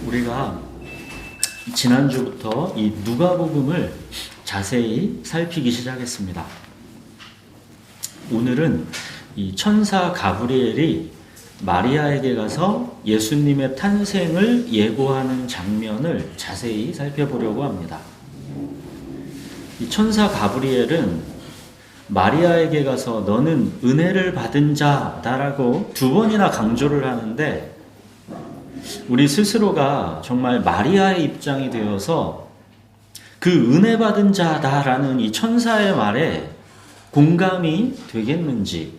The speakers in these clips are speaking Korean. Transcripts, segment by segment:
우리가 지난주부터 이 누가복음을 자세히 살피기 시작했습니다. 오늘은 이 천사 가브리엘이 마리아에게 가서 예수님의 탄생을 예고하는 장면을 자세히 살펴보려고 합니다. 이 천사 가브리엘은 마리아에게 가서 너는 은혜를 받은 자다라고 두 번이나 강조를 하는데, 우리 스스로가 정말 마리아의 입장이 되어서 그 은혜 받은 자다라는 이 천사의 말에 공감이 되겠는지,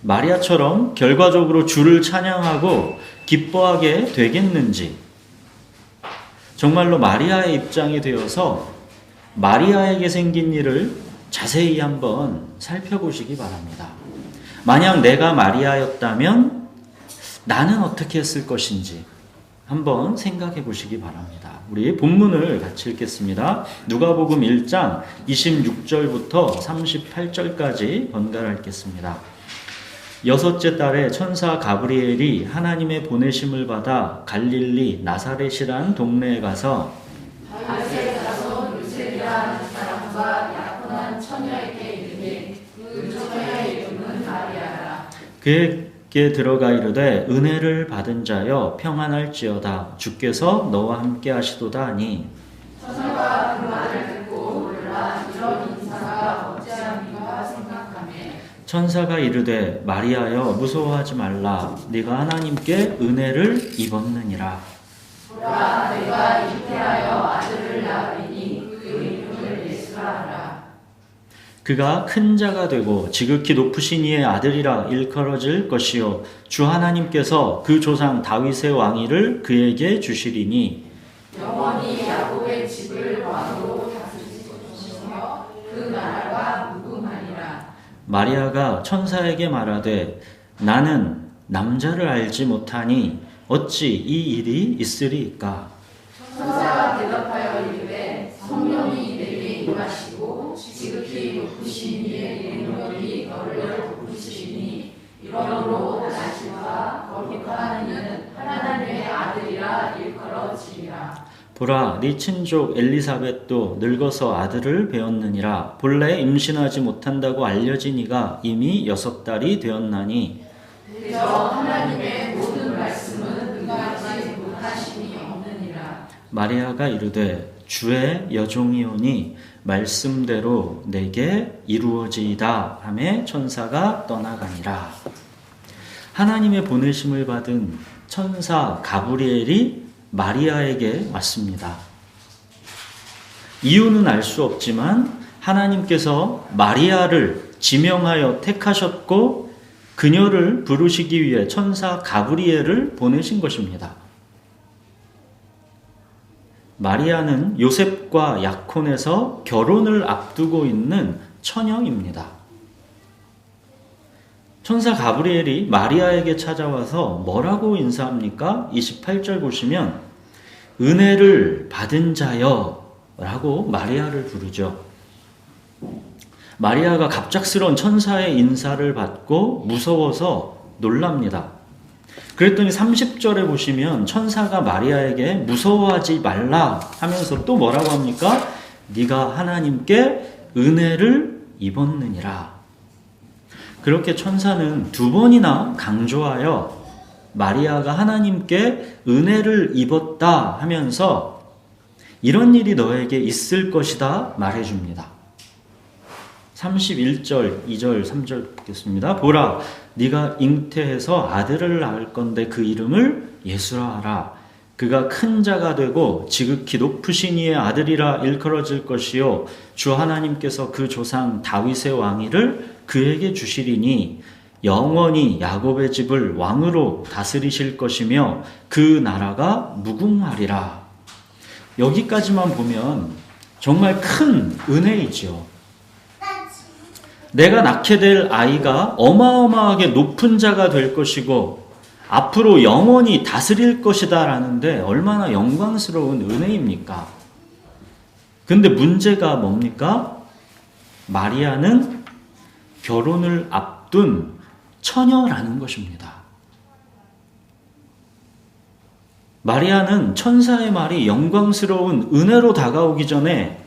마리아처럼 결과적으로 주를 찬양하고 기뻐하게 되겠는지, 정말로 마리아의 입장이 되어서 마리아에게 생긴 일을 자세히 한번 살펴보시기 바랍니다. 만약 내가 마리아였다면 나는 어떻게 했을 것인지 한번 생각해 보시기 바랍니다. 우리 본문을 같이 읽겠습니다. 누가복음 1장 26절부터 38절까지 번갈아 읽겠습니다. 여섯째 달에 천사 가브리엘이 하나님의 보내심을 받아 갈릴리 나사렛이란 동네에 가서 요셉이라는 사람과 약혼한 처녀에게 이르니 그 처녀의 이름은 마리아라. 그에게 들어가 이르되 은혜를 받은 자여 평안할지어다 주께서 너와 함께 하시도다 하니, 천사가 그 말을 듣고 놀라 이런 인사가 어찌함인가 생각하매, 천사가 이르되 마리아여 무서워하지 말라. 네가 하나님께 은혜를 입었느니라. 보라 내가 잉태하여 아들을 낳으리니 그 이름을 예수라 하라. 그가 큰 자가 되고 지극히 높으신 이의 아들이라 일컬어질 것이요 주 하나님께서 그 조상 다윗의 왕위를 그에게 주시리니 영원히 야곱의 집을 왕으로 다스리시며 그 나라가 무궁하리라. 마리아가 천사에게 말하되 나는 남자를 알지 못하니 어찌 이 일이 있으리이까? 천사가 대답하여 이르되 성령이 내게 임하시고 지극히 높으신 이의 능력이 너를 덮으시리니 이러므로 나시와 거룩한 이는 하나님의 아들이라 일컬어지리라. 보라 네 친족 엘리사벳도 늙어서 아들을 배었느니라. 본래 임신하지 못한다고 알려진 이가 이미 6달이 되었나니 그저 하나님의 모든 말씀은 응하지 못하심이 없느니라. 마리아가 이르되 주의 여종이오니 말씀대로 내게 이루어지이다 하매 천사가 떠나가니라. 하나님의 보내심을 받은 천사 가브리엘이 마리아에게 왔습니다. 이유는 알 수 없지만 하나님께서 마리아를 지명하여 택하셨고 그녀를 부르시기 위해 천사 가브리엘을 보내신 것입니다. 마리아는 요셉과 약혼해서 결혼을 앞두고 있는 처녀입니다. 천사 가브리엘이 마리아에게 찾아와서 뭐라고 인사합니까? 28절 보시면 은혜를 받은 자여 라고 마리아를 부르죠. 마리아가 갑작스러운 천사의 인사를 받고 무서워서 놀랍니다. 그랬더니 30절에 보시면 천사가 마리아에게 무서워하지 말라 하면서 또 뭐라고 합니까? 네가 하나님께 은혜를 입었느니라. 그렇게 천사는 두 번이나 강조하여 마리아가 하나님께 은혜를 입었다 하면서 이런 일이 너에게 있을 것이다 말해줍니다. 31절, 2절, 3절 읽겠습니다. 보라, 네가 잉태해서 아들을 낳을 건데 그 이름을 예수라 하라. 그가 큰 자가 되고 지극히 높으신 이의 아들이라 일컬어질 것이요 주 하나님께서 그 조상 다윗의 왕위를 그에게 주시리니 영원히 야곱의 집을 왕으로 다스리실 것이며 그 나라가 무궁하리라. 여기까지만 보면 정말 큰 은혜이지요. 내가 낳게 될 아이가 어마어마하게 높은 자가 될 것이고 앞으로 영원히 다스릴 것이다 라는데 얼마나 영광스러운 은혜입니까? 근데 문제가 뭡니까? 마리아는 결혼을 앞둔 처녀라는 것입니다. 마리아는 천사의 말이 영광스러운 은혜로 다가오기 전에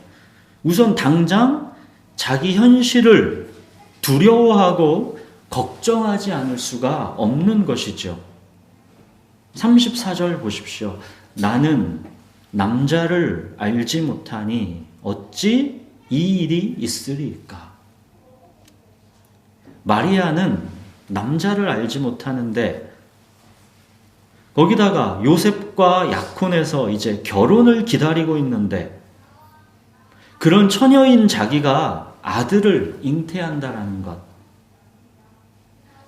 우선 당장 자기 현실을 두려워하고 걱정하지 않을 수가 없는 것이죠. 34절 보십시오. 나는 남자를 알지 못하니 어찌 이 일이 있으리까? 마리아는 남자를 알지 못하는데 거기다가 요셉과 약혼해서 이제 결혼을 기다리고 있는데 그런 처녀인 자기가 아들을 잉태한다라는 것.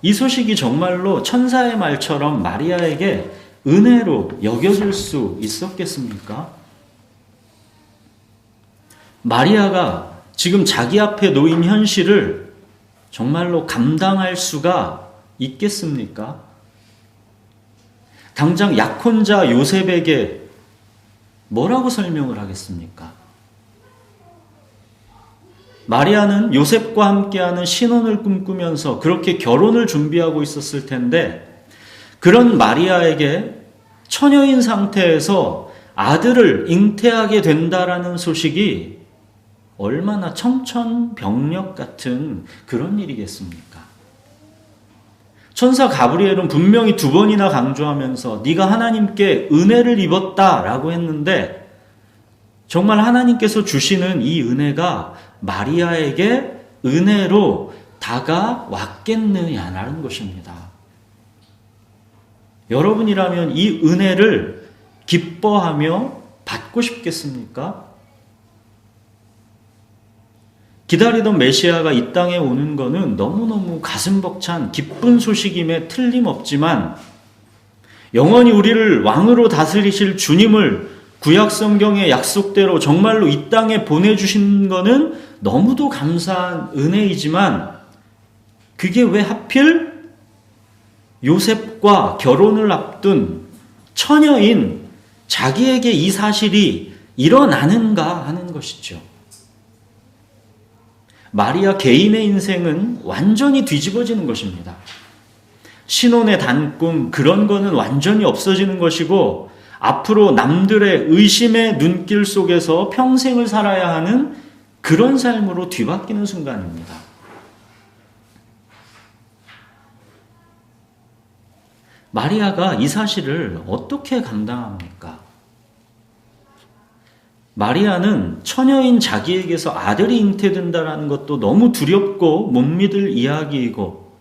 이 소식이 정말로 천사의 말처럼 마리아에게 은혜로 여겨질 수 있었겠습니까? 마리아가 지금 자기 앞에 놓인 현실을 정말로 감당할 수가 있겠습니까? 당장 약혼자 요셉에게 뭐라고 설명을 하겠습니까? 마리아는 요셉과 함께하는 신혼을 꿈꾸면서 그렇게 결혼을 준비하고 있었을 텐데 그런 마리아에게 처녀인 상태에서 아들을 잉태하게 된다라는 소식이 얼마나 청천벽력 같은 그런 일이겠습니까? 천사 가브리엘은 분명히 2번이나 강조하면서 네가 하나님께 은혜를 입었다라고 했는데 정말 하나님께서 주시는 이 은혜가 마리아에게 은혜로 다가왔겠느냐라는 것입니다. 여러분이라면 이 은혜를 기뻐하며 받고 싶겠습니까? 기다리던 메시아가 이 땅에 오는 것은 너무너무 가슴 벅찬 기쁜 소식임에 틀림없지만 영원히 우리를 왕으로 다스리실 주님을 구약 성경의 약속대로 정말로 이 땅에 보내주신 것은 너무도 감사한 은혜이지만 그게 왜 하필 요셉과 결혼을 앞둔 처녀인 자기에게 이 사실이 일어나는가 하는 것이죠. 마리아 개인의 인생은 완전히 뒤집어지는 것입니다. 신혼의 단꿈 그런 거는 완전히 없어지는 것이고 앞으로 남들의 의심의 눈길 속에서 평생을 살아야 하는 그런 삶으로 뒤바뀌는 순간입니다. 마리아가 이 사실을 어떻게 감당합니까? 마리아는 처녀인 자기에게서 아들이 잉태된다는 것도 너무 두렵고 못 믿을 이야기이고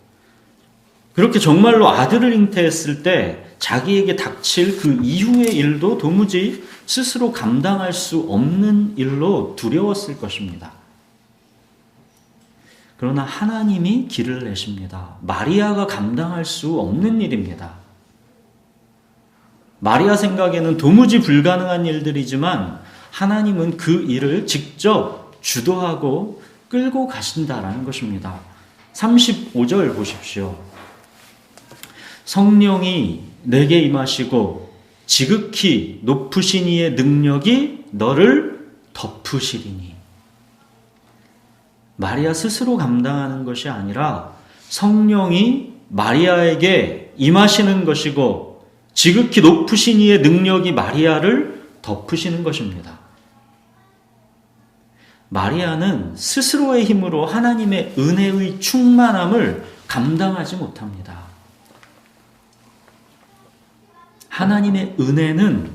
그렇게 정말로 아들을 잉태했을 때 자기에게 닥칠 그 이후의 일도 도무지 스스로 감당할 수 없는 일로 두려웠을 것입니다. 그러나 하나님이 길을 내십니다. 마리아가 감당할 수 없는 일입니다. 마리아 생각에는 도무지 불가능한 일들이지만 하나님은 그 일을 직접 주도하고 끌고 가신다라는 것입니다. 35절 보십시오. 성령이 내게 임하시고 지극히 높으신 이의 능력이 너를 덮으시리니. 마리아 스스로 감당하는 것이 아니라 성령이 마리아에게 임하시는 것이고 지극히 높으신 이의 능력이 마리아를 덮으시는 것입니다. 마리아는 스스로의 힘으로 하나님의 은혜의 충만함을 감당하지 못합니다. 하나님의 은혜는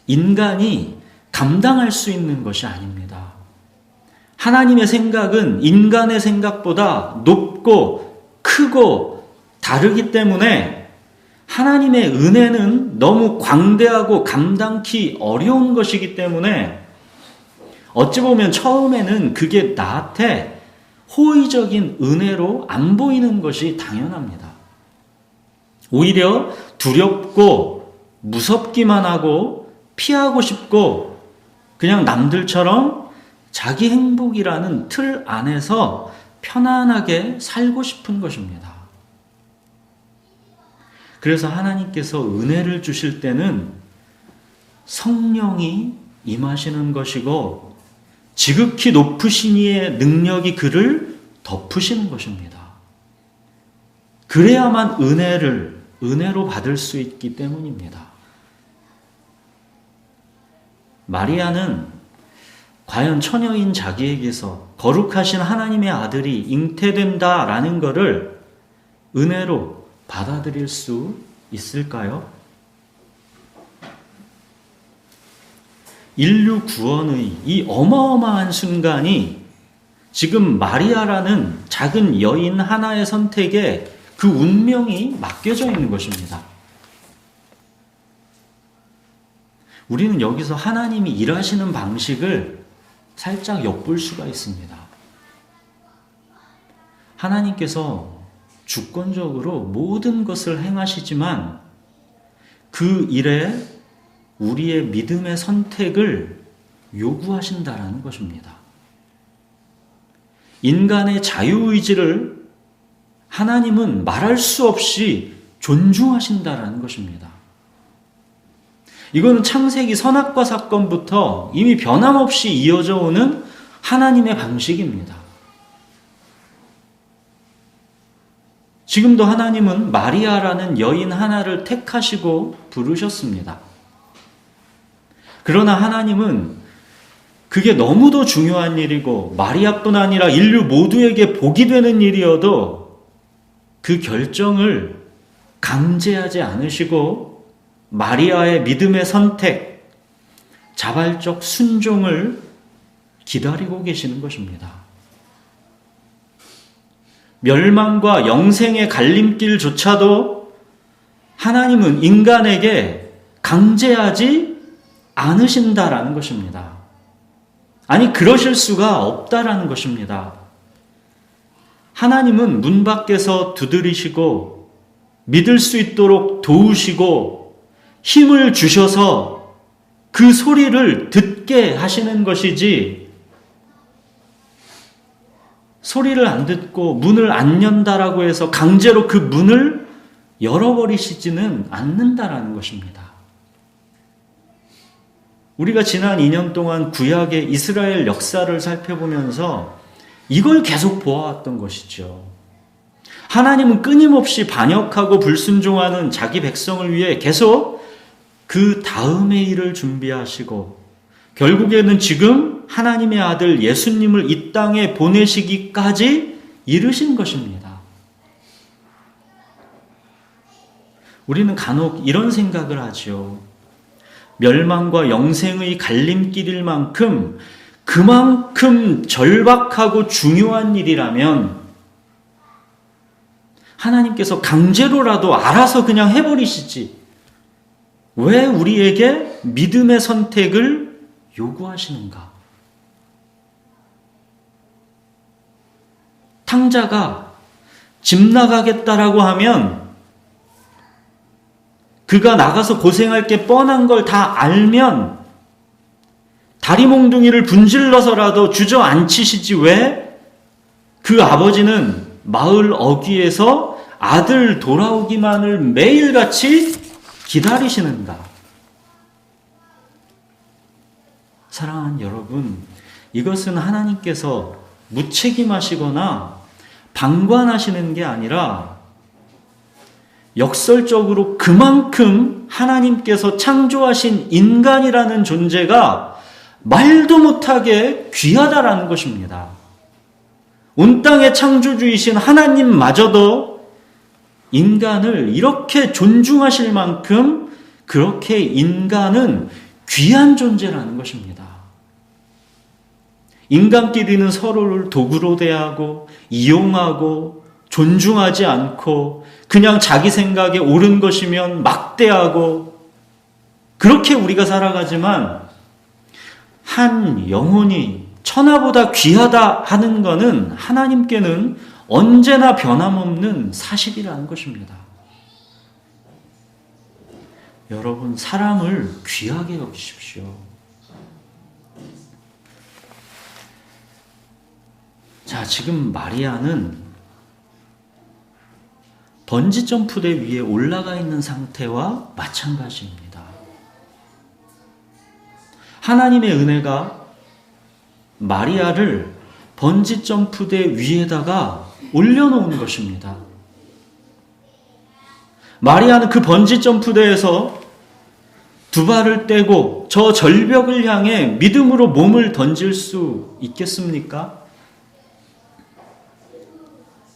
인간이 감당할 수 있는 것이 아닙니다. 하나님의 생각은 인간의 생각보다 높고 크고 다르기 때문에 하나님의 은혜는 너무 광대하고 감당키 어려운 것이기 때문에 어찌 보면 처음에는 그게 나한테 호의적인 은혜로 안 보이는 것이 당연합니다. 오히려 두렵고 무섭기만 하고 피하고 싶고 그냥 남들처럼 자기 행복이라는 틀 안에서 편안하게 살고 싶은 것입니다. 그래서 하나님께서 은혜를 주실 때는 성령이 임하시는 것이고 지극히 높으신 이의 능력이 그를 덮으시는 것입니다. 그래야만 은혜로 받을 수 있기 때문입니다. 마리아는 과연 처녀인 자기에게서 거룩하신 하나님의 아들이 잉태된다라는 것을 은혜로 받아들일 수 있을까요? 인류 구원의 이 어마어마한 순간이 지금 마리아라는 작은 여인 하나의 선택에 그 운명이 맡겨져 있는 것입니다. 우리는 여기서 하나님이 일하시는 방식을 살짝 엿볼 수가 있습니다. 하나님께서 주권적으로 모든 것을 행하시지만 그 일에 우리의 믿음의 선택을 요구하신다라는 것입니다. 인간의 자유의지를 하나님은 말할 수 없이 존중하신다라는 것입니다. 이거는 창세기 선악과 사건부터 이미 변함없이 이어져 오는 하나님의 방식입니다. 지금도 하나님은 마리아라는 여인 하나를 택하시고 부르셨습니다. 그러나 하나님은 그게 너무도 중요한 일이고 마리아뿐 아니라 인류 모두에게 복이 되는 일이어도 그 결정을 강제하지 않으시고 마리아의 믿음의 선택, 자발적 순종을 기다리고 계시는 것입니다. 멸망과 영생의 갈림길조차도 하나님은 인간에게 강제하지 않으신다라는 것입니다. 아니, 그러실 수가 없다라는 것입니다. 하나님은 문 밖에서 두드리시고 믿을 수 있도록 도우시고 힘을 주셔서 그 소리를 듣게 하시는 것이지, 소리를 안 듣고 문을 안 연다라고 해서 강제로 그 문을 열어버리시지는 않는다라는 것입니다. 우리가 지난 2년 동안 구약의 이스라엘 역사를 살펴보면서 이걸 계속 보아왔던 것이죠. 하나님은 끊임없이 반역하고 불순종하는 자기 백성을 위해 계속 그 다음의 일을 준비하시고 결국에는 지금 하나님의 아들 예수님을 이 땅에 보내시기까지 이르신 것입니다. 우리는 간혹 이런 생각을 하죠. 멸망과 영생의 갈림길일 만큼 그만큼 절박하고 중요한 일이라면 하나님께서 강제로라도 알아서 그냥 해버리시지. 왜 우리에게 믿음의 선택을 요구하시는가? 탕자가 집 나가겠다라고 하면 그가 나가서 고생할 게 뻔한 걸 다 알면 다리 몽둥이를 분질러서라도 주저앉히시지 왜 그 아버지는 마을 어귀에서 아들 돌아오기만을 매일같이 기다리시는가? 사랑하는 여러분, 이것은 하나님께서 무책임하시거나 방관하시는 게 아니라 역설적으로 그만큼 하나님께서 창조하신 인간이라는 존재가 말도 못하게 귀하다라는 것입니다. 온 땅의 창조주이신 하나님마저도 인간을 이렇게 존중하실 만큼 그렇게 인간은 귀한 존재라는 것입니다. 인간끼리는 서로를 도구로 대하고 이용하고 존중하지 않고 그냥 자기 생각에 옳은 것이면 막대하고 그렇게 우리가 살아가지만 한 영혼이 천하보다 귀하다 하는 것은 하나님께는 언제나 변함없는 사실이라는 것입니다. 여러분, 사람을 귀하게 여기십시오. 자, 지금 마리아는 번지 점프대 위에 올라가 있는 상태와 마찬가지입니다. 하나님의 은혜가 마리아를 번지 점프대 위에다가 올려놓은 것입니다. 마리아는 그 번지 점프대에서 두 발을 떼고 저 절벽을 향해 믿음으로 몸을 던질 수 있겠습니까?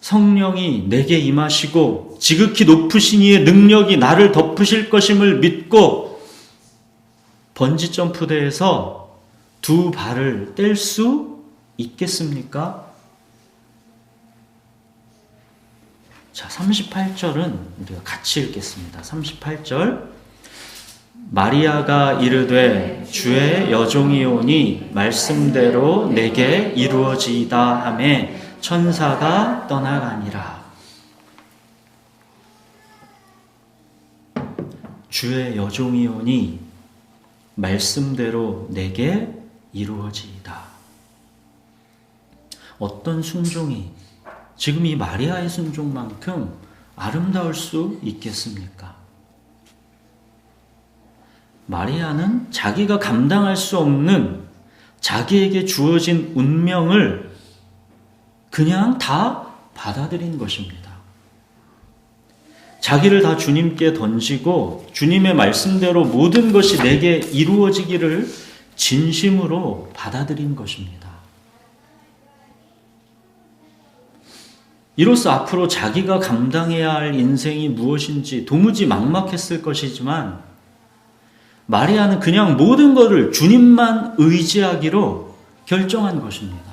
성령이 내게 임하시고 지극히 높으신 이의 능력이 나를 덮으실 것임을 믿고 번지점프대에서 두 발을 뗄 수 있겠습니까? 자, 38절은 우리가 같이 읽겠습니다. 38절. 마리아가 이르되 주의 여종이오니 말씀대로 내게 이루어지이다 하매 천사가 떠나가니라. 주의 여종이오니 말씀대로 내게 이루어지이다. 어떤 순종이 지금 이 마리아의 순종만큼 아름다울 수 있겠습니까? 마리아는 자기가 감당할 수 없는 자기에게 주어진 운명을 그냥 다 받아들인 것입니다. 자기를 다 주님께 던지고 주님의 말씀대로 모든 것이 내게 이루어지기를 진심으로 받아들인 것입니다. 이로써 앞으로 자기가 감당해야 할 인생이 무엇인지 도무지 막막했을 것이지만 마리아는 그냥 모든 것을 주님만 의지하기로 결정한 것입니다.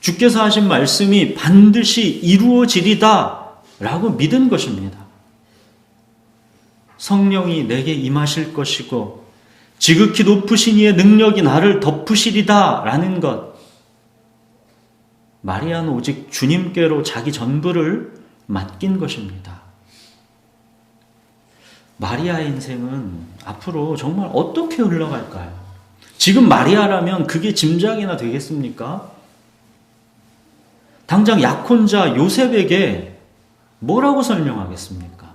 주께서 하신 말씀이 반드시 이루어지리다 라고 믿은 것입니다. 성령이 내게 임하실 것이고 지극히 높으신 이의 능력이 나를 덮으시리다 라는 것. 마리아는 오직 주님께로 자기 전부를 맡긴 것입니다. 마리아의 인생은 앞으로 정말 어떻게 흘러갈까요? 지금 마리아라면 그게 짐작이나 되겠습니까? 당장 약혼자 요셉에게 뭐라고 설명하겠습니까?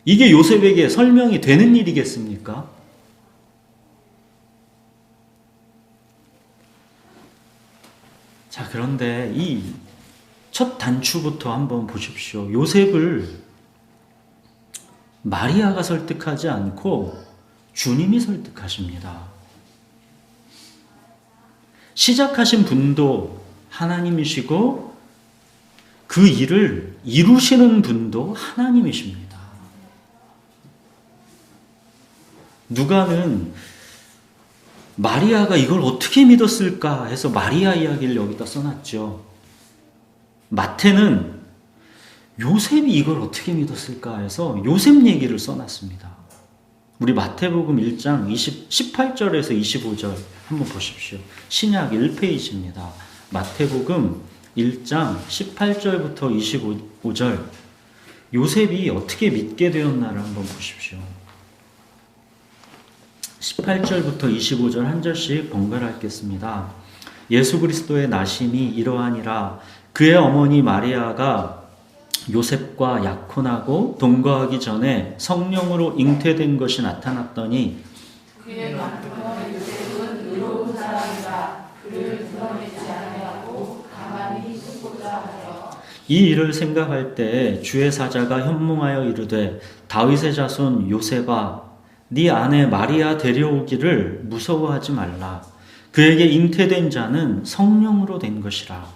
이게 요셉에게 설명이 되는 일이겠습니까? 자, 그런데 이 첫 단추부터 한번 보십시오. 요셉을 마리아가 설득하지 않고 주님이 설득하십니다. 시작하신 분도 하나님이시고 그 일을 이루시는 분도 하나님이십니다. 누가는 마리아가 이걸 어떻게 믿었을까 해서 마리아 이야기를 여기다 써놨죠. 마태는 요셉이 이걸 어떻게 믿었을까 해서 요셉 얘기를 써놨습니다. 우리 마태복음 1장 18절에서 25절 한번 보십시오. 신약 1페이지입니다. 마태복음 1장 18절부터 25절 요셉이 어떻게 믿게 되었나를 한번 보십시오. 18절부터 25절 한 절씩 번갈아 읽겠습니다. 예수 그리스도의 나심이 이러하니라. 그의 어머니 마리아가 요셉과 약혼하고 동거하기 전에 성령으로 잉태된 것이 나타났더니 그의 남편 요셉은 의로운 사람이라 그를 드러내지 아니하고 가만히 숨고자 하여 이 일을 생각할 때 주의 사자가 현몽하여 이르되 다윗의 자손 요셉아 네 아내 마리아 데려오기를 무서워하지 말라. 그에게 잉태된 자는 성령으로 된 것이라.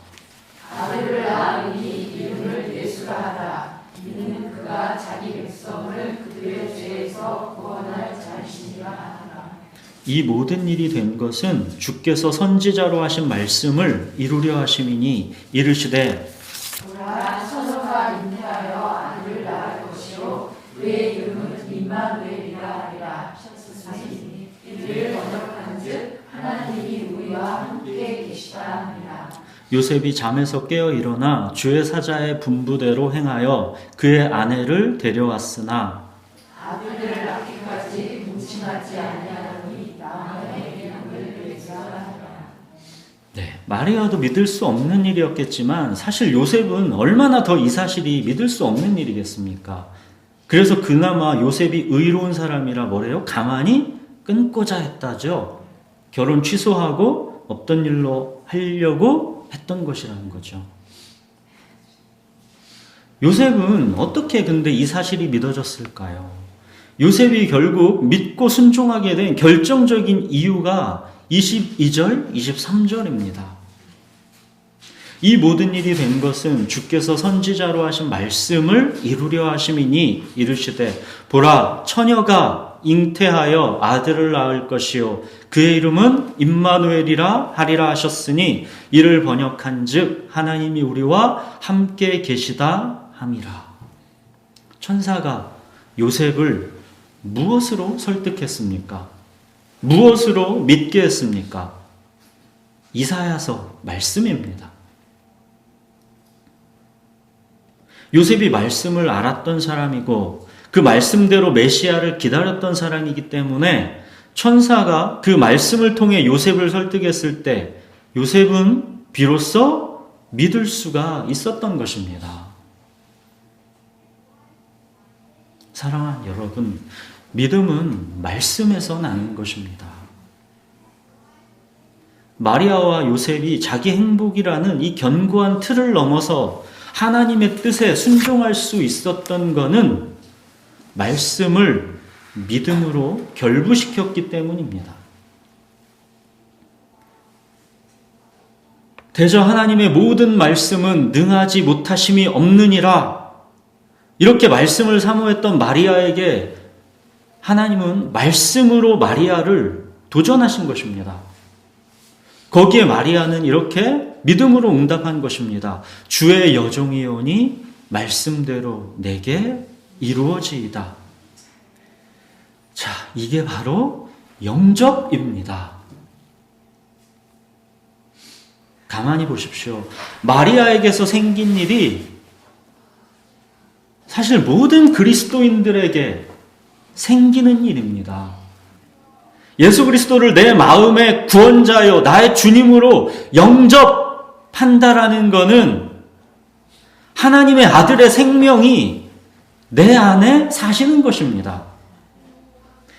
아들을 낳으니 이름을 예수라 하라. 이는 그가 자기 백성을 그들의 죄에서 구원할 자이시니라 하라. 이 모든 일이 된 것은 주께서 선지자로 하신 말씀을 이루려 하심이니 이르시되 보라 처녀가 잉태하여 아들을 낳을 것이요 그의 이름은 임마누엘이라 하리라. 하시니 이를 번역한즉 하나님이 우리와 함께 계시다 하니라. 요셉이 잠에서 깨어 일어나 주의 사자의 분부대로 행하여 그의 아내를 데려왔으나 아들을 낳기까지 문침하지 아니하노니 나만의 이름을 외치하라. 네, 마리아도 믿을 수 없는 일이었겠지만 사실 요셉은 얼마나 더 이 사실이 믿을 수 없는 일이겠습니까? 그래서 그나마 요셉이 의로운 사람이라 뭐래요? 가만히 끊고자 했다죠. 결혼 취소하고 없던 일로 하려고 했던 것이라는 거죠. 요셉은 어떻게 근데 이 사실이 믿어졌을까요? 요셉이 결국 믿고 순종하게 된 결정적인 이유가 22절, 23절입니다. 이 모든 일이 된 것은 주께서 선지자로 하신 말씀을 이루려 하심이니 이르시되 보라 처녀가 잉태하여 아들을 낳을 것이요 그의 이름은 임마누엘이라 하리라 하셨으니 이를 번역한즉 하나님이 우리와 함께 계시다 함이라. 천사가 요셉을 무엇으로 설득했습니까? 무엇으로 믿게 했습니까? 이사야서 말씀입니다. 요셉이 말씀을 알았던 사람이고 그 말씀대로 메시아를 기다렸던 사람이기 때문에 천사가 그 말씀을 통해 요셉을 설득했을 때 요셉은 비로소 믿을 수가 있었던 것입니다. 사랑하는 여러분, 믿음은 말씀에서 나는 것입니다. 마리아와 요셉이 자기 행복이라는 이 견고한 틀을 넘어서 하나님의 뜻에 순종할 수 있었던 것은 말씀을 믿음으로 결부시켰기 때문입니다. 대저 하나님의 모든 말씀은 능하지 못하심이 없느니라. 이렇게 말씀을 사모했던 마리아에게 하나님은 말씀으로 마리아를 도전하신 것입니다. 거기에 마리아는 이렇게 믿음으로 응답한 것입니다. 주의 여종이오니 말씀대로 내게 이루어지이다. 자, 이게 바로 영접입니다. 가만히 보십시오. 마리아에게서 생긴 일이 사실 모든 그리스도인들에게 생기는 일입니다. 예수 그리스도를 내 마음의 구원자요 나의 주님으로 영접한다라는 것은 하나님의 아들의 생명이 내 안에 사시는 것입니다.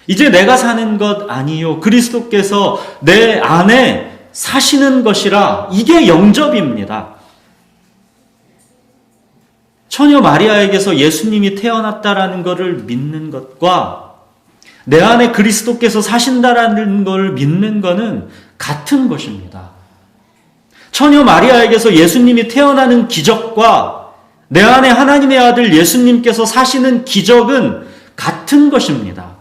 이제 내가 사는 것 아니요 그리스도께서 내 안에 사시는 것이라. 이게 영접입니다. 처녀 마리아에게서 예수님이 태어났다라는 것을 믿는 것과 내 안에 그리스도께서 사신다라는 걸 믿는 것은 같은 것입니다. 처녀 마리아에게서 예수님이 태어나는 기적과 내 안에 하나님의 아들 예수님께서 사시는 기적은 같은 것입니다.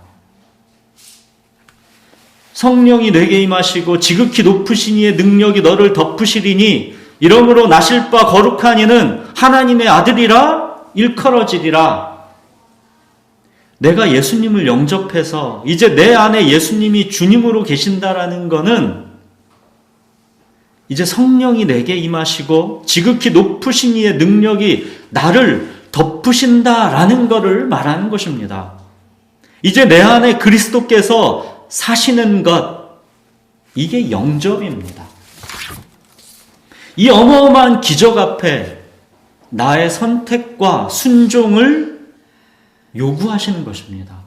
성령이 내게 임하시고 지극히 높으신 이의 능력이 너를 덮으시리니 이러므로 나실 바 거룩한 이는 하나님의 아들이라 일컬어지리라. 내가 예수님을 영접해서 이제 내 안에 예수님이 주님으로 계신다라는 것은 이제 성령이 내게 임하시고 지극히 높으신 이의 능력이 나를 덮으신다라는 것을 말하는 것입니다. 이제 내 안에 그리스도께서 사시는 것, 이게 영접입니다. 이 어마어마한 기적 앞에 나의 선택과 순종을 요구하시는 것입니다.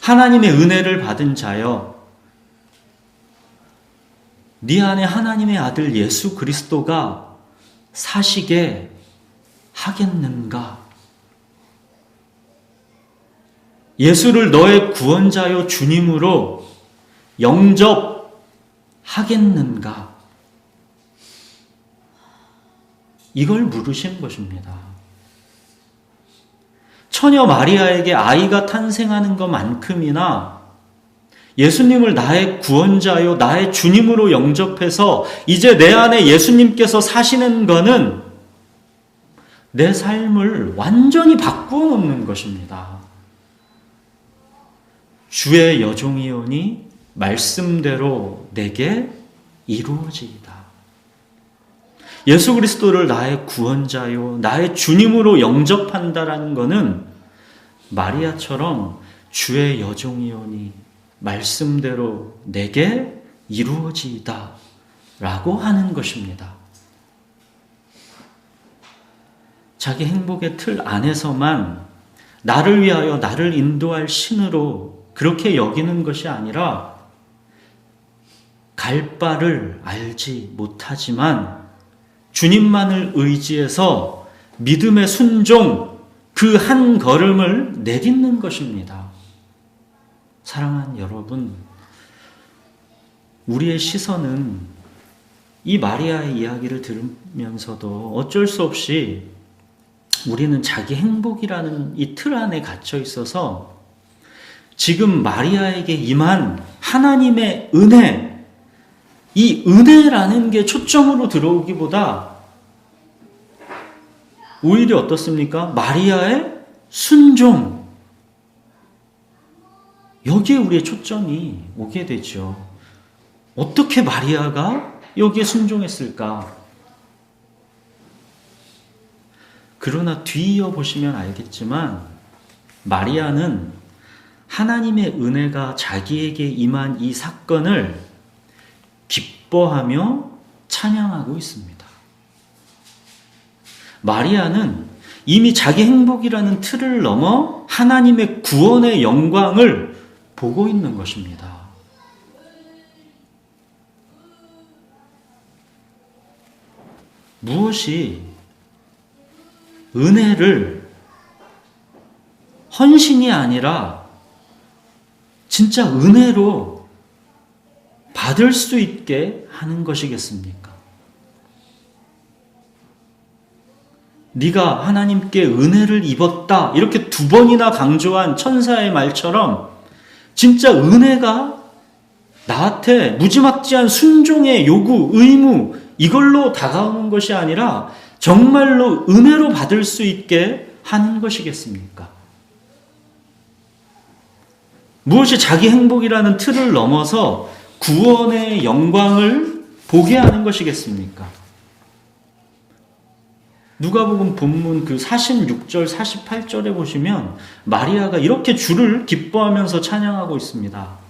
하나님의 은혜를 받은 자여, 네 안에 하나님의 아들 예수 그리스도가 사시게 하겠는가? 예수를 너의 구원자요 주님으로 영접하겠는가? 이걸 물으신 것입니다. 처녀 마리아에게 아이가 탄생하는 것만큼이나 예수님을 나의 구원자요 나의 주님으로 영접해서 이제 내 안에 예수님께서 사시는 것은 내 삶을 완전히 바꾸어 놓는 것입니다. 주의 여종이오니 말씀대로 내게 이루어지이다. 예수 그리스도를 나의 구원자요 나의 주님으로 영접한다라는 것은 마리아처럼 주의 여종이오니 말씀대로 내게 이루어지이다 라고 하는 것입니다. 자기 행복의 틀 안에서만 나를 위하여 나를 인도할 신으로 그렇게 여기는 것이 아니라 갈 바를 알지 못하지만 주님만을 의지해서 믿음의 순종, 그 그 한 걸음을 내딛는 것입니다. 사랑하는 여러분, 우리의 시선은 이 마리아의 이야기를 들으면서도 어쩔 수 없이 우리는 자기 행복이라는 이 틀 안에 갇혀 있어서 지금 마리아에게 임한 하나님의 은혜, 이 은혜라는 게 초점으로 들어오기보다 오히려 어떻습니까? 마리아의 순종, 여기에 우리의 초점이 오게 되죠. 어떻게 마리아가 여기에 순종했을까? 그러나 뒤이어 보시면 알겠지만 마리아는 하나님의 은혜가 자기에게 임한 이 사건을 기뻐하며 찬양하고 있습니다. 마리아는 이미 자기 행복이라는 틀을 넘어 하나님의 구원의 영광을 보고 있는 것입니다. 무엇이 은혜를 헌신이 아니라 진짜 은혜로 받을 수 있게 하는 것이겠습니까? 네가 하나님께 은혜를 입었다 이렇게 2번이나 강조한 천사의 말처럼 진짜 은혜가 나한테 무지막지한 순종의 요구, 의무 이걸로 다가오는 것이 아니라 정말로 은혜로 받을 수 있게 하는 것이겠습니까? 무엇이 자기 행복이라는 틀을 넘어서 구원의 영광을 보게 하는 것이겠습니까? 누가복음 본문 그 46절, 48절에 보시면 마리아가 이렇게 주를 기뻐하면서 찬양하고 있습니다.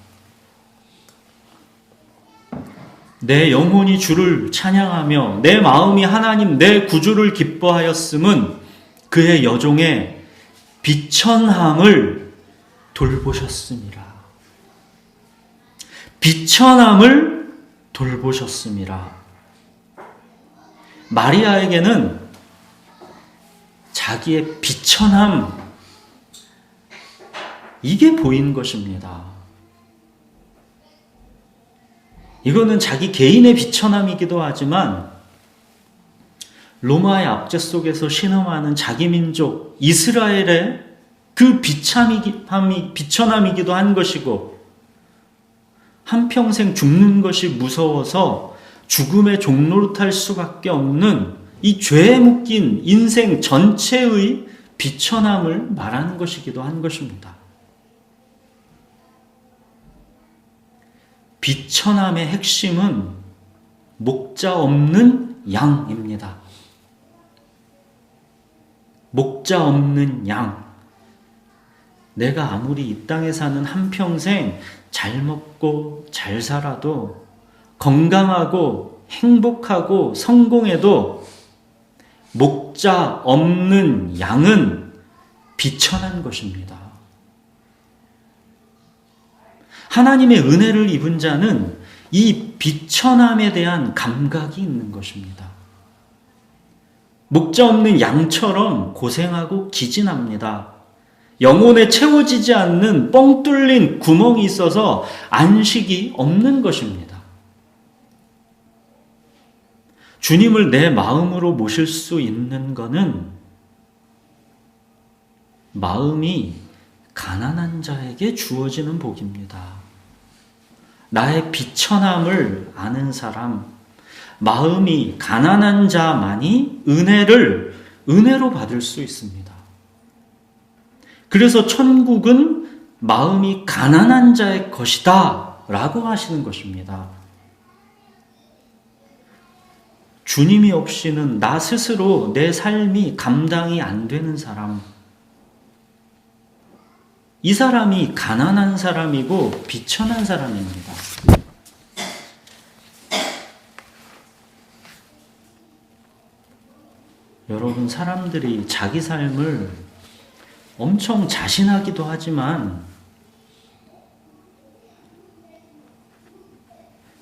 내 영혼이 주를 찬양하며 내 마음이 하나님 내 구주를 기뻐하였음은 그의 여종의 비천함을 돌보셨습니다. 비천함을 돌보셨습니다. 마리아에게는 자기의 비천함 이게 보인 것입니다. 이거는 자기 개인의 비천함이기도 하지만 로마의 압제 속에서 신음하는 자기 민족 이스라엘의 그 비천함이기도 한 것이고 한평생 죽는 것이 무서워서 죽음의 종로를 탈 수밖에 없는 이 죄에 묶인 인생 전체의 비천함을 말하는 것이기도 한 것입니다. 비천함의 핵심은 목자 없는 양입니다. 목자 없는 양. 내가 아무리 이 땅에 사는 한평생 잘 먹고 잘 살아도 건강하고 행복하고 성공해도 목자 없는 양은 비천한 것입니다. 하나님의 은혜를 입은 자는 이 비천함에 대한 감각이 있는 것입니다. 목자 없는 양처럼 고생하고 기진합니다. 영혼에 채워지지 않는 뻥 뚫린 구멍이 있어서 안식이 없는 것입니다. 주님을 내 마음으로 모실 수 있는 것은 마음이 가난한 자에게 주어지는 복입니다. 나의 비천함을 아는 사람, 마음이 가난한 자만이 은혜로 받을 수 있습니다. 그래서 천국은 마음이 가난한 자의 것이다 라고 하시는 것입니다. 주님이 없이는 나 스스로 내 삶이 감당이 안 되는 사람, 이 사람이 가난한 사람이고 비천한 사람입니다. 여러분, 사람들이 자기 삶을 엄청 자신하기도 하지만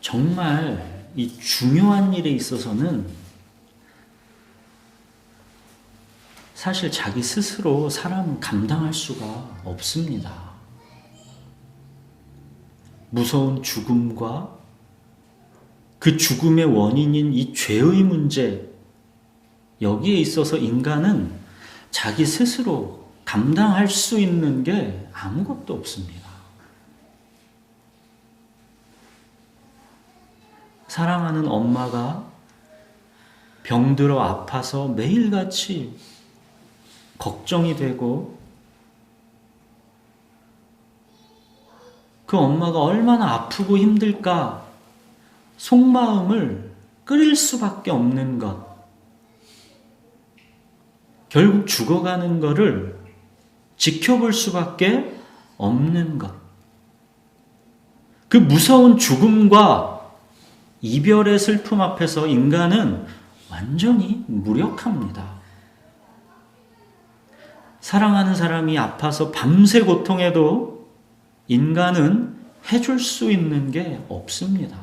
정말 이 중요한 일에 있어서는 사실 자기 스스로 사람은 감당할 수가 없습니다. 무서운 죽음과 그 죽음의 원인인 이 죄의 문제, 여기에 있어서 인간은 자기 스스로 감당할 수 있는 게 아무것도 없습니다. 사랑하는 엄마가 병들어 아파서 매일같이 걱정이 되고 그 엄마가 얼마나 아프고 힘들까 속마음을 끓일 수밖에 없는 것. 결국 죽어가는 것을 지켜볼 수밖에 없는 것. 그 무서운 죽음과 이별의 슬픔 앞에서 인간은 완전히 무력합니다. 사랑하는 사람이 아파서 밤새 고통해도 인간은 해줄 수 있는 게 없습니다.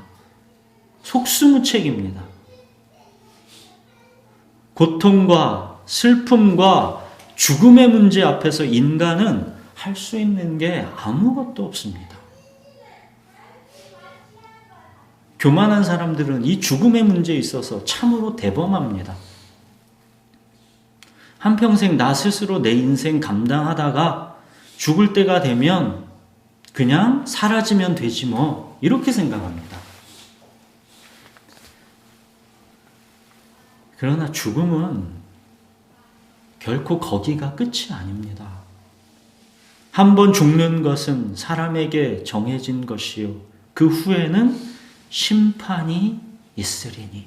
속수무책입니다. 고통과 슬픔과 죽음의 문제 앞에서 인간은 할 수 있는 게 아무것도 없습니다. 교만한 사람들은 이 죽음의 문제에 있어서 참으로 대범합니다. 한평생 나 스스로 내 인생 감당하다가 죽을 때가 되면 그냥 사라지면 되지 뭐, 이렇게 생각합니다. 그러나 죽음은 결코 거기가 끝이 아닙니다. 한번 죽는 것은 사람에게 정해진 것이요, 그 후에는 심판이 있으리니.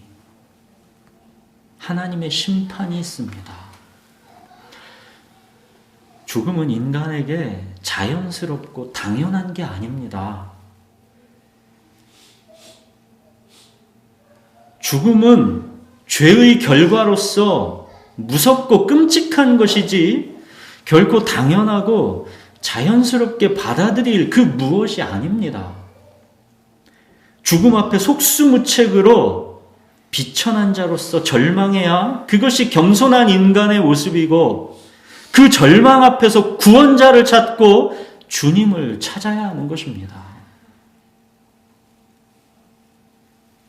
하나님의 심판이 있습니다. 죽음은 인간에게 자연스럽고 당연한 게 아닙니다. 죽음은 죄의 결과로서 무섭고 끔찍한 것이지 결코 당연하고 자연스럽게 받아들일 그 무엇이 아닙니다. 죽음 앞에 속수무책으로 비천한 자로서 절망해야 그것이 겸손한 인간의 모습이고, 그 절망 앞에서 구원자를 찾고 주님을 찾아야 하는 것입니다.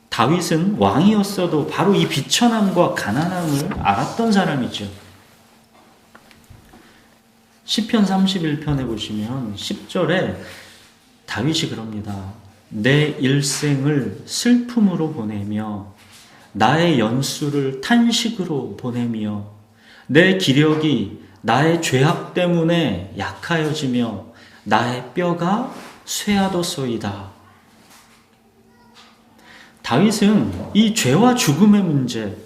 다윗은 왕이었어도 바로 이 비천함과 가난함을 알았던 사람이죠. 시편 31편에 보시면 10절에 다윗이 그럽니다. 내 일생을 슬픔으로 보내며 나의 연수를 탄식으로 보내며 내 기력이 나의 죄악 때문에 약하여지며 나의 뼈가 쇠하도소이다. 다윗은 이 죄와 죽음의 문제,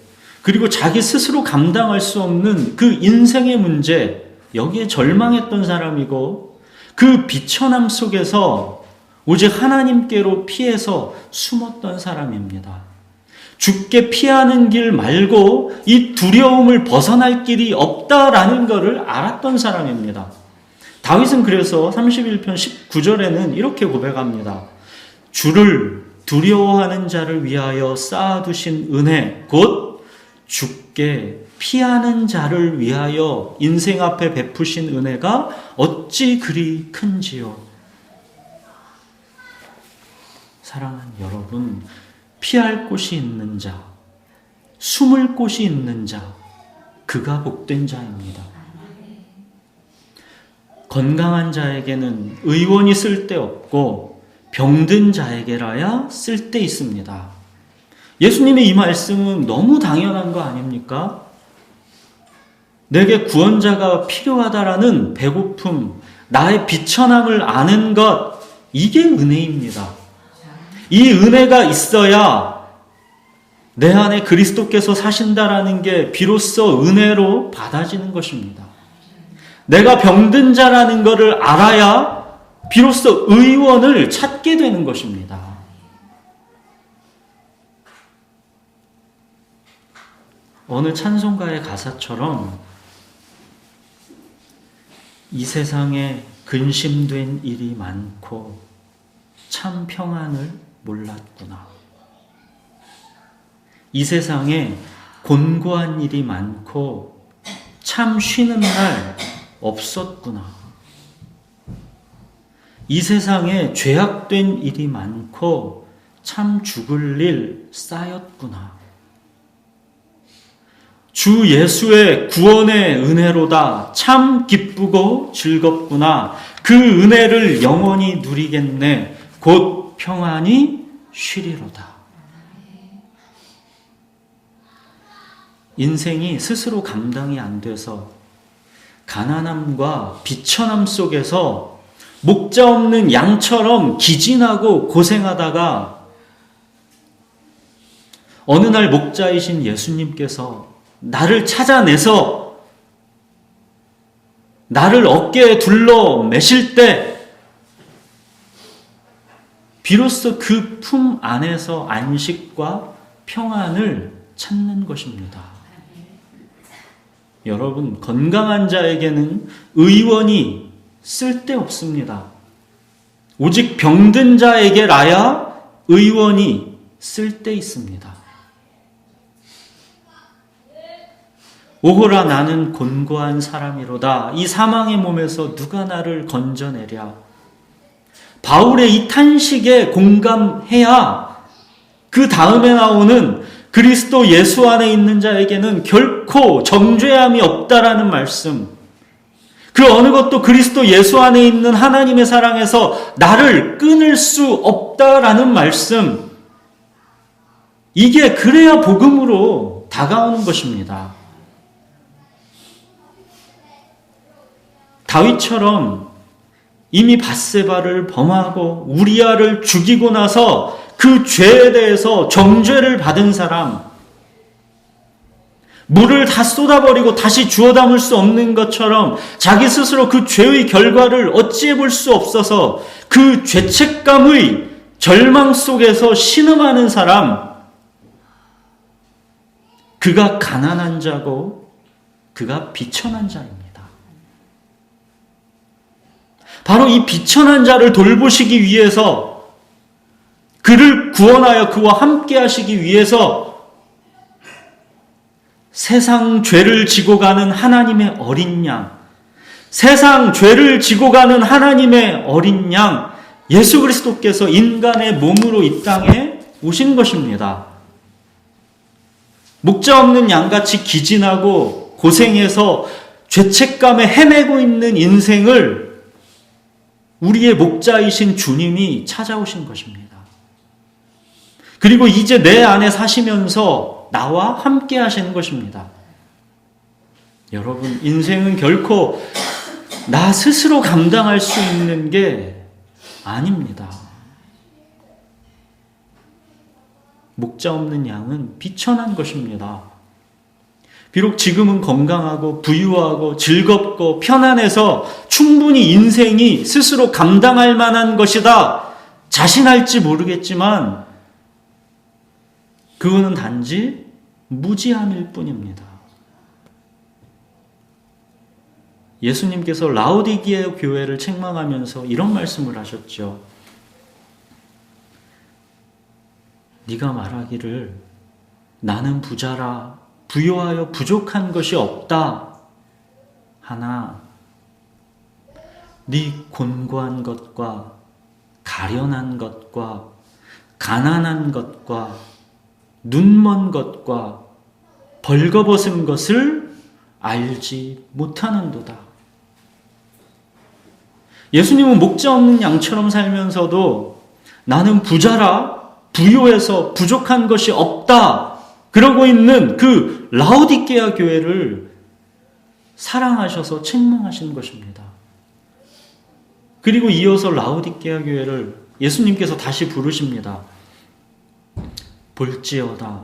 그리고 자기 스스로 감당할 수 없는 그 인생의 문제, 여기에 절망했던 사람이고, 그 비천함 속에서 오직 하나님께로 피해서 숨었던 사람입니다. 죽게 피하는 길 말고 이 두려움을 벗어날 길이 없다라는 것을 알았던 사람입니다. 다윗은 그래서 31편 19절에는 이렇게 고백합니다. 주를 두려워하는 자를 위하여 쌓아두신 은혜, 곧 죽게 피하는 자를 위하여 인생 앞에 베푸신 은혜가 어찌 그리 큰지요. 사랑하는 여러분, 피할 곳이 있는 자, 숨을 곳이 있는 자, 그가 복된 자입니다. 건강한 자에게는 의원이 쓸데없고 병든 자에게라야 쓸데 있습니다. 예수님의 이 말씀은 너무 당연한 거 아닙니까? 내게 구원자가 필요하다라는 배고픔, 나의 비천함을 아는 것, 이게 은혜입니다. 이 은혜가 있어야 내 안에 그리스도께서 사신다라는 게 비로소 은혜로 받아지는 것입니다. 내가 병든 자라는 것을 알아야 비로소 의원을 찾게 되는 것입니다. 어느 찬송가의 가사처럼 이 세상에 근심된 일이 많고 참 평안을 몰랐구나. 이 세상에 곤고한 일이 많고 참 쉬는 날 없었구나. 이 세상에 죄악된 일이 많고 참 죽을 일 쌓였구나. 주 예수의 구원의 은혜로다. 참 기쁘고 즐겁구나. 그 은혜를 영원히 누리겠네. 곧 평안히 쉬리로다. 인생이 스스로 감당이 안 돼서 가난함과 비천함 속에서 목자 없는 양처럼 기진하고 고생하다가 어느 날 목자이신 예수님께서 나를 찾아내서 나를 어깨에 둘러 매실 때 비로소 그 품 안에서 안식과 평안을 찾는 것입니다. 여러분, 건강한 자에게는 의원이 쓸데없습니다. 오직 병든 자에게라야 의원이 쓸데 있습니다. 오호라 나는 곤고한 사람이로다. 이 사망의 몸에서 누가 나를 건져내랴. 바울의 이 탄식에 공감해야 그 다음에 나오는 그리스도 예수 안에 있는 자에게는 결코 정죄함이 없다라는 말씀, 그 어느 것도 그리스도 예수 안에 있는 하나님의 사랑에서 나를 끊을 수 없다라는 말씀, 이게 그래야 복음으로 다가오는 것입니다. 다윗처럼 이미 밧세바를 범하고 우리아를 죽이고 나서 그 죄에 대해서 정죄를 받은 사람, 물을 다 쏟아버리고 다시 주워 담을 수 없는 것처럼 자기 스스로 그 죄의 결과를 어찌해 볼 수 없어서 그 죄책감의 절망 속에서 신음하는 사람, 그가 가난한 자고 그가 비천한 자입니다. 바로 이 비천한 자를 돌보시기 위해서, 그를 구원하여 그와 함께 하시기 위해서 세상 죄를 지고 가는 하나님의 어린 양, 세상 죄를 지고 가는 하나님의 어린 양, 예수 그리스도께서 인간의 몸으로 이 땅에 오신 것입니다. 목자 없는 양같이 기진하고 고생해서 죄책감에 헤매고 있는 인생을 우리의 목자이신 주님이 찾아오신 것입니다. 그리고 이제 내 안에 사시면서 나와 함께 하시는 것입니다. 여러분, 인생은 결코 나 스스로 감당할 수 있는 게 아닙니다. 목자 없는 양은 비천한 것입니다. 비록 지금은 건강하고 부유하고 즐겁고 편안해서 충분히 인생이 스스로 감당할 만한 것이다 자신할지 모르겠지만 그거는 단지 무지함일 뿐입니다. 예수님께서 라오디게아 교회를 책망하면서 이런 말씀을 하셨죠. 네가 말하기를 나는 부자라 부요하여 부족한 것이 없다 하나 네 곤고한 것과 가련한 것과 가난한 것과 눈먼 것과 벌거벗은 것을 알지 못하는도다. 예수님은 목자 없는 양처럼 살면서도 나는 부자라 부요해서 부족한 것이 없다 그러고 있는 그 라오디게아 교회를 사랑하셔서 책망하신 것입니다. 그리고 이어서 라오디게아 교회를 예수님께서 다시 부르십니다. 볼지어다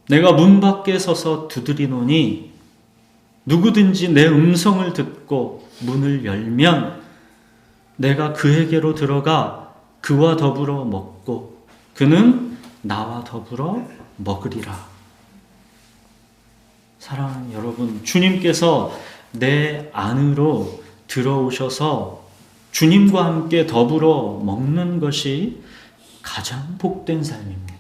내가 문 밖에 서서 두드리노니 누구든지 내 음성을 듣고 문을 열면 내가 그에게로 들어가 그와 더불어 먹고 그는 나와 더불어 먹으리라. 사랑하는 여러분, 주님께서 내 안으로 들어오셔서 주님과 함께 더불어 먹는 것이 가장 복된 삶입니다.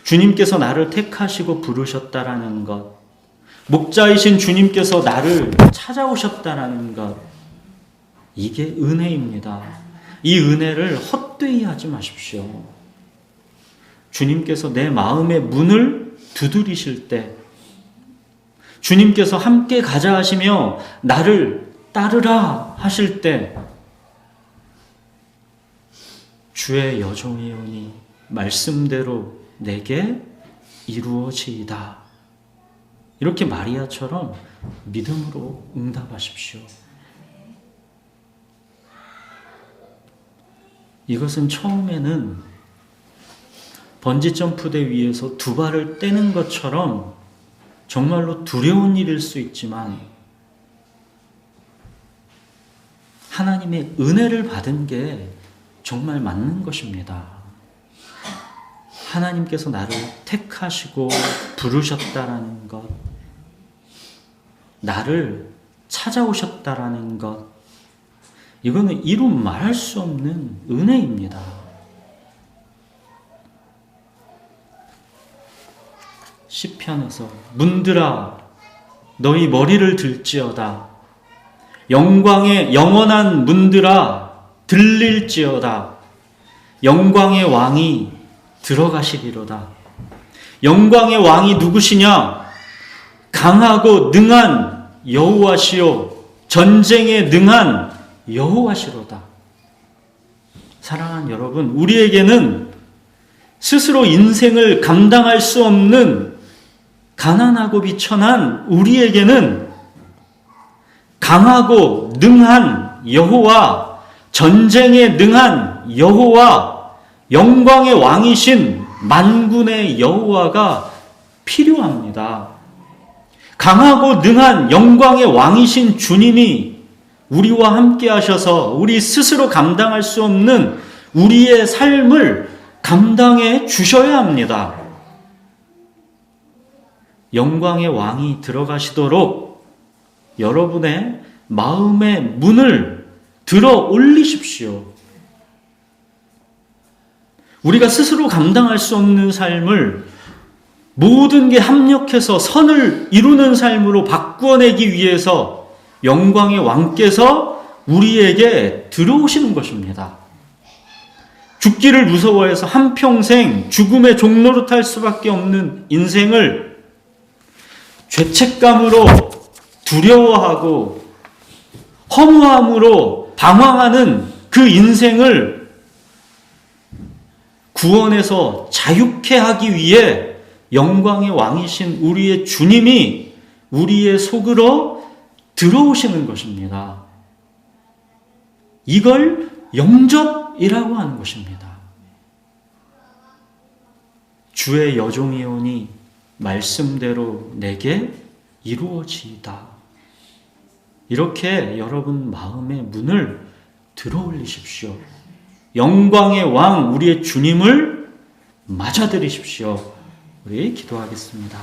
주님께서 나를 택하시고 부르셨다라는 것, 목자이신 주님께서 나를 찾아오셨다는 것, 이게 은혜입니다. 이 은혜를 헛되이 하지 마십시오. 주님께서 내 마음의 문을 두드리실 때, 주님께서 함께 가자 하시며 나를 따르라 하실 때, 주의 여종이오니 말씀대로 내게 이루어지이다. 이렇게 마리아처럼 믿음으로 응답하십시오. 이것은 처음에는 번지점프대 위에서 두 발을 떼는 것처럼 정말로 두려운 일일 수 있지만 하나님의 은혜를 받은 게 정말 맞는 것입니다. 하나님께서 나를 택하시고 부르셨다라는 것, 나를 찾아오셨다라는 것, 이거는 이루 말할 수 없는 은혜입니다. 시편에서 문들아 너희 머리를 들지어다, 영광의 영원한 문들아 들릴지어다, 영광의 왕이 들어가시리로다. 영광의 왕이 누구시냐? 강하고 능한 여호와시요 전쟁에 능한 여호와시로다. 사랑하는 여러분, 우리에게는 스스로 인생을 감당할 수 없는 가난하고 비천한 우리에게는 강하고 능한 여호와, 전쟁에 능한 여호와, 영광의 왕이신 만군의 여호와가 필요합니다. 강하고 능한 영광의 왕이신 주님이 우리와 함께 하셔서 우리 스스로 감당할 수 없는 우리의 삶을 감당해 주셔야 합니다. 영광의 왕이 들어가시도록 여러분의 마음의 문을 들어 올리십시오. 우리가 스스로 감당할 수 없는 삶을 모든 게 합력해서 선을 이루는 삶으로 바꾸어내기 위해서 영광의 왕께서 우리에게 들어오시는 것입니다. 죽기를 무서워해서 한평생 죽음의 종로로 탈 수밖에 없는 인생을 죄책감으로 두려워하고 허무함으로 방황하는 그 인생을 구원해서 자유케 하기 위해 영광의 왕이신 우리의 주님이 우리의 속으로 들어오시는 것입니다. 이걸 영접이라고 하는 것입니다. 주의 여종이오니 말씀대로 내게 이루어지이다. 이렇게 여러분 마음의 문을 들어 올리십시오. 영광의 왕 우리의 주님을 맞아들이십시오. 우리 기도하겠습니다.